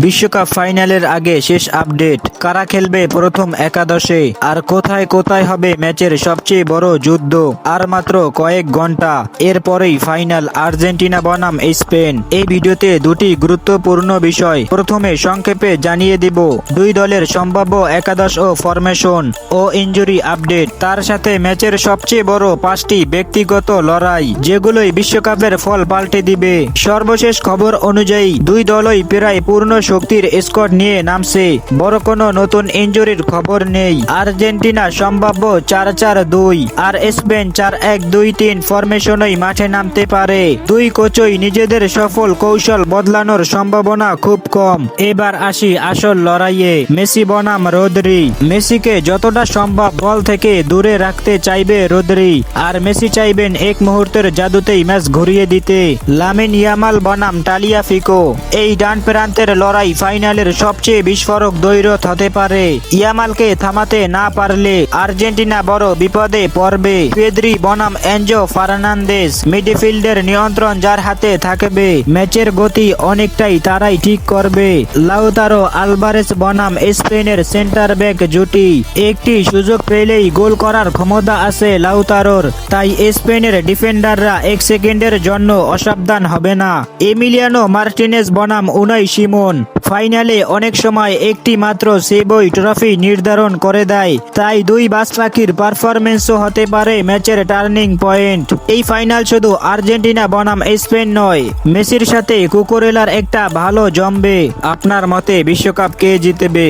বিশ্বকাপ ফাইনালের আগে শেষ আপডেট, কারা খেলবে প্রথম একাদশে আর কোথায় কোথায় হবে ম্যাচের সবচেয়ে বড় যুদ্ধ। আর মাত্র কয়েক ঘন্টা এরপরেই ফাইনাল আর্জেন্টিনা বনাম স্পেন। এই ভিডিওতে দুটি গুরুত্বপূর্ণ বিষয়। প্রথমে সংক্ষেপে জানিয়ে দিব দুই দলের সম্ভাব্য একাদশ ও ফরমেশন ও ইনজুরি আপডেট। তার সাথে ম্যাচের সবচেয়ে বড় পাঁচটি ব্যক্তিগত লড়াই, যেগুলোই বিশ্বকাপের ফল পাল্টে দিবে। সর্বশেষ খবর অনুযায়ী দুই দলই প্রায় পূর্ণ শক্তির স্কোয়াড নিয়ে নামছে। বড় কোনো নতুন ইনজুরির খবর নেই। আর্জেন্টিনা সম্ভাব্য 4-4-2 আর স্পেন 4-1-2-3 ফরমেশনই মাঠে নামতে পারে। দুই কোচই নিজেদের সফল কৌশল বদলানোর সম্ভাবনা খুব কম। এবার আসি আসল লড়াইয়ে, মেসি বনাম রদ্রি। মেসিকে যতটা সম্ভব বল থেকে দূরে রাখতে চাইবে রদ্রি, আর মেসি চাইবেন এক মুহূর্তের জাদুতেই ম্যাচ ঘুরিয়ে দিতে। লামিন ইয়ামাল বনাম তালিয়াফিকো। এই ডান প্রান্তের লড়াই ফাইনালের সবচেয়ে বিস্ফোরক দ্বৈরথ হতে পারে। ইয়ামালকে থামাতে না পারলে আর্জেন্টিনা বড় বিপদে পড়বে। পেদ্রি বনাম এনজো ফার্নান্দেজ। মিডফিল্ডের নিয়ন্ত্রণ যার হাতে থাকবে, ম্যাচের গতি অনেকটাই তারাই ঠিক করবে। লাউতারো আলভারেজ বনাম স্পেনের সেন্টার ব্যাক জুটি। একটি সুযোগ পেলেই গোল করার ক্ষমতা আছে লাউতারোর, তাই স্পেনের ডিফেন্ডাররা এক সেকেন্ডের জন্য অসাবধান হবে না। এমিলিয়ানো মার্টিনেজ বনাম উনাই সিমন। ফাইনালে অনেক সময় একটি মাত্র সেভই ট্রফি নির্ধারণ করে দেয়, তাই দুই বাজ পাখির পারফরমেন্সও হতে পারে ম্যাচের টার্নিং পয়েন্ট। এই ফাইনাল শুধু আর্জেন্টিনা বনাম স্পেন নয়, মেসির সাথে কুকুরেলার একটা ভালো জমবে। আপনার মতে বিশ্বকাপ কে জিতবে?